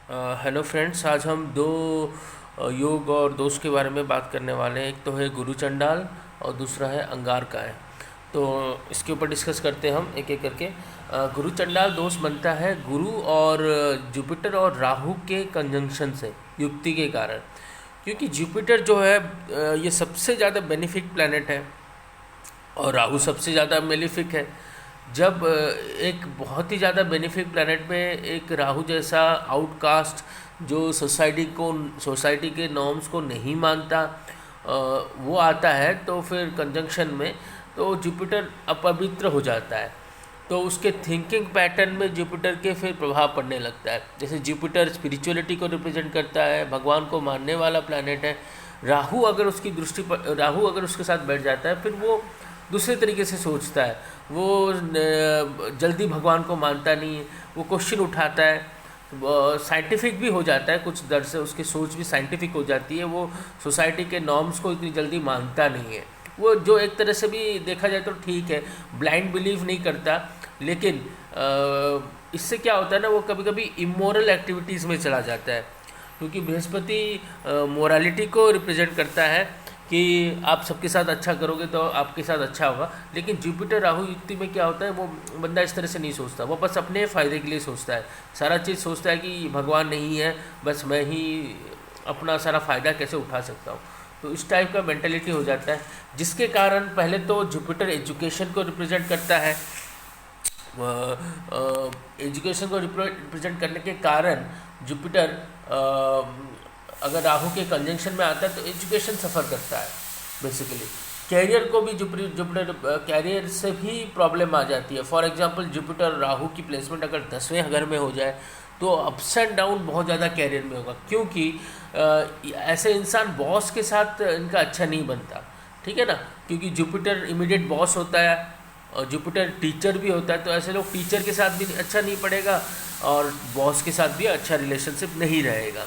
Hello friends, आज हम दो योग और दोष के बारे में बात करने वाले हैं। एक तो है गुरु चंडाल और दूसरा है अंगारकाय। तो इसके ऊपर डिस्कस करते हैं हम एक एक करके। गुरु चंडाल दोष बनता है गुरु और जुपिटर और राहु के कंजंक्शन से, युक्ति के कारण। क्योंकि जुपिटर जो है ये सबसे ज़्यादा बेनिफिक प्लैनेट है और राहु सबसे ज़्यादा मेलिफिक है। जब एक बहुत ही ज़्यादा बेनिफिक प्लैनेट में एक राहु जैसा आउटकास्ट जो सोसाइटी के नॉर्म्स को नहीं मानता वो आता है, तो फिर कंजंक्शन में तो जुपिटर अपवित्र हो जाता है। तो उसके थिंकिंग पैटर्न में जुपिटर के फिर प्रभाव पड़ने लगता है। जैसे जुपिटर स्पिरिचुअलिटी को रिप्रेजेंट करता है, भगवान को मानने वाला प्लैनेट है। राहु अगर उसके साथ बैठ जाता है, फिर वो दूसरे तरीके से सोचता है। वो जल्दी भगवान को मानता नहीं है, वो क्वेश्चन उठाता है, साइंटिफिक भी हो जाता है। कुछ दर से उसकी सोच भी साइंटिफिक हो जाती है। वो सोसाइटी के नॉर्म्स को इतनी जल्दी मानता नहीं है। वो जो एक तरह से भी देखा जाए तो ठीक है, ब्लाइंड बिलीव नहीं करता। लेकिन इससे क्या होता है ना, वो कभी कभी इमोरल एक्टिविटीज़ में चला जाता है। क्योंकि बृहस्पति मोरालिटी को रिप्रेजेंट करता है कि आप सबके साथ अच्छा करोगे तो आपके साथ अच्छा होगा। लेकिन जुपिटर राहु युक्ति में क्या होता है, वो बंदा इस तरह से नहीं सोचता। वो बस अपने फ़ायदे के लिए सोचता है, सारा चीज़ सोचता है कि भगवान नहीं है, बस मैं ही अपना सारा फ़ायदा कैसे उठा सकता हूँ। तो इस टाइप का मेंटेलिटी हो जाता है, जिसके कारण पहले तो जुपिटर एजुकेशन को रिप्रेजेंट करता है। एजुकेशन को रिप्रेजेंट करने के कारण जुपिटर अगर राहु के कंजंक्शन में आता है तो एजुकेशन सफ़र करता है बेसिकली। कैरियर को भी जुपिटर कैरियर से भी प्रॉब्लम आ जाती है। फॉर एग्जांपल जुपिटर राहु की प्लेसमेंट अगर 10वें घर में हो जाए तो अप्स एंड डाउन बहुत ज़्यादा कैरियर में होगा। क्योंकि ऐसे इंसान बॉस के साथ इनका अच्छा नहीं बनता, ठीक है ना। क्योंकि जुपिटर इमीडिएट बॉस होता है और जुपिटर टीचर भी होता है। तो ऐसे लोग टीचर के साथ भी अच्छा नहीं पड़ेगा और बॉस के साथ भी अच्छा रिलेशनशिप नहीं रहेगा।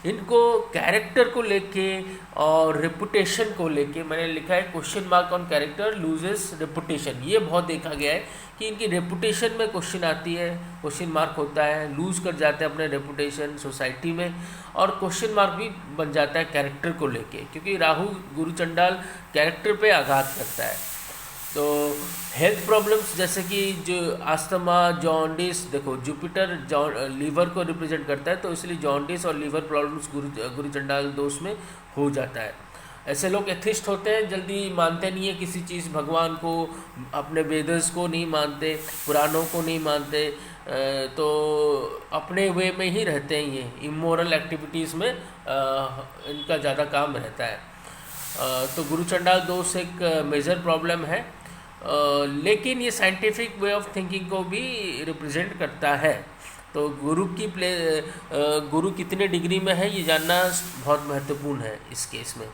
इनको कैरेक्टर को लेके और रेपुटेशन को लेके मैंने लिखा है question mark on character loses reputation. ये बहुत देखा गया है कि इनकी रेपुटेशन में क्वेश्चन आती है, क्वेश्चन मार्क होता है, लूज़ कर जाते हैं अपने रेपुटेशन सोसाइटी में। और क्वेश्चन मार्क भी बन जाता है कैरेक्टर को लेके, क्योंकि राहु गुरु चंडाल कैरेक्टर पे आघात करता है। तो हेल्थ प्रॉब्लम्स जैसे कि जो अस्थमा, जॉन्डिस, देखो जुपिटर लीवर को रिप्रेजेंट करता है, तो इसलिए जॉन्डिस और लीवर प्रॉब्लम्स गुरु चंडाल दोष में हो जाता है। ऐसे लोग एथिस्ट होते हैं, जल्दी मानते नहीं है किसी चीज़, भगवान को, अपने वेदर्स को नहीं मानते, पुराणों को नहीं मानते। तो अपने वे में ही रहते हैं। ये इमोरल एक्टिविटीज़ में इनका ज़्यादा काम रहता है। तो गुरु चंडाल दोष एक मेजर प्रॉब्लम है। लेकिन ये साइंटिफिक वे ऑफ थिंकिंग को भी रिप्रेजेंट करता है। तो गुरु कितने डिग्री में है ये जानना बहुत महत्वपूर्ण है इस केस में,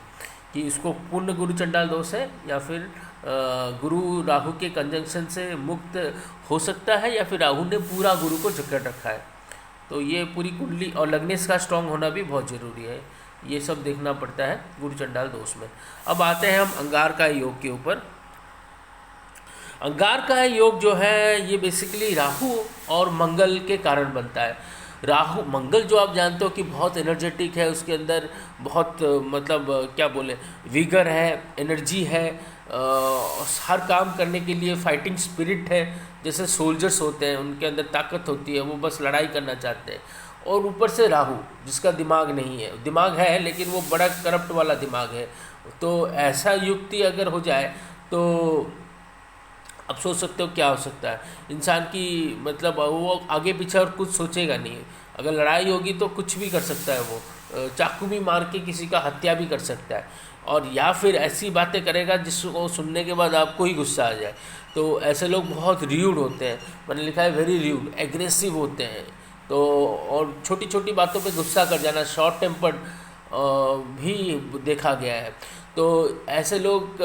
कि इसको पूर्ण गुरु चंडाल दोष है या फिर गुरु राहु के कंजंक्शन से मुक्त हो सकता है, या फिर राहु ने पूरा गुरु को जकड़ रखा है। तो ये पूरी कुंडली और लग्नेश का स्ट्रांग होना भी बहुत ज़रूरी है। ये सब देखना पड़ता है गुरु चंडाल दोष में। अब आते हैं हम अंगारकाय योग के ऊपर। अंगारकाय योग जो है ये बेसिकली राहु और मंगल के कारण बनता है। राहु मंगल जो आप जानते हो कि बहुत एनर्जेटिक है, उसके अंदर बहुत मतलब क्या बोले, विगर है, एनर्जी है, हर काम करने के लिए फाइटिंग स्पिरिट है। जैसे सोल्जर्स होते हैं उनके अंदर ताकत होती है, वो बस लड़ाई करना चाहते हैं। और ऊपर से राहु जिसका दिमाग नहीं है, दिमाग है लेकिन वो बड़ा करप्ट वाला दिमाग है। तो ऐसा युक्ति अगर हो जाए तो अब सोच सकते हो क्या हो सकता है इंसान की, मतलब वो आगे पीछे और कुछ सोचेगा नहीं। अगर लड़ाई होगी तो कुछ भी कर सकता है, वो चाकू भी मार के किसी का हत्या भी कर सकता है। और या फिर ऐसी बातें करेगा जिसको सुनने के बाद आपको ही गुस्सा आ जाए। तो ऐसे लोग बहुत र्यूड होते हैं, मैंने लिखा है वेरी र्यूड, एग्रेसिव होते हैं। तो और छोटी छोटी बातों पे गुस्सा कर जाना, शॉर्ट टेम्पर्ड भी देखा गया है। तो ऐसे लोग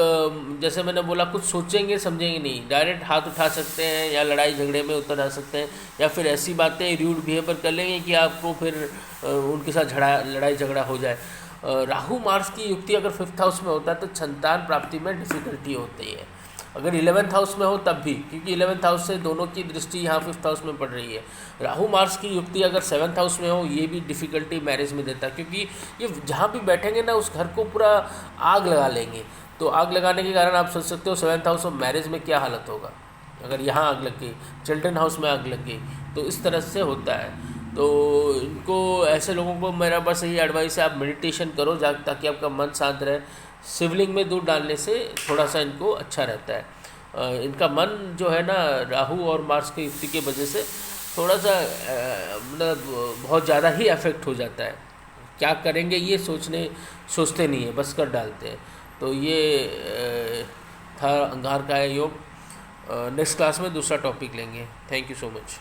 जैसे मैंने बोला कुछ सोचेंगे समझेंगे नहीं, डायरेक्ट हाथ उठा सकते हैं या लड़ाई झगड़े में उतर आ सकते हैं, या फिर ऐसी बातें र्यूड बिहेवियर कर लेंगे कि आपको फिर उनके साथ लड़ाई झगड़ा हो जाए। राहु मार्स की युक्ति अगर 5th हाउस में होता है तो संतान प्राप्ति में डिफ़िकल्टी होती है। अगर 11th हाउस में हो तब भी, क्योंकि 11th हाउस से दोनों की दृष्टि यहाँ 5th हाउस में पड़ रही है। राहु मार्स की युक्ति अगर 7th हाउस में हो, ये भी डिफ़िकल्टी मैरिज में देता है, क्योंकि ये जहाँ भी बैठेंगे ना उस घर को पूरा आग लगा लेंगे। तो आग लगाने के कारण आप सोच सकते हो 7th हाउस ऑफ मैरिज में क्या हालत होगा अगर यहाँ आग लग गई, चिल्ड्रन हाउस में आग लग गई। तो इस तरह से होता है। तो इनको, ऐसे लोगों को मेरा बस यही एडवाइस है, आप मेडिटेशन करो ताकि आपका मन शांत रहे। शिवलिंग में दूध डालने से थोड़ा सा इनको अच्छा रहता है। इनका मन जो है ना राहु और मार्स की युक्ति की वजह से थोड़ा सा मतलब बहुत ज़्यादा ही अफेक्ट हो जाता है। क्या करेंगे ये सोचते नहीं है, बस कर डालते हैं। तो ये था अंगार का योग। नेक्स्ट क्लास में दूसरा टॉपिक लेंगे। Thank you so much.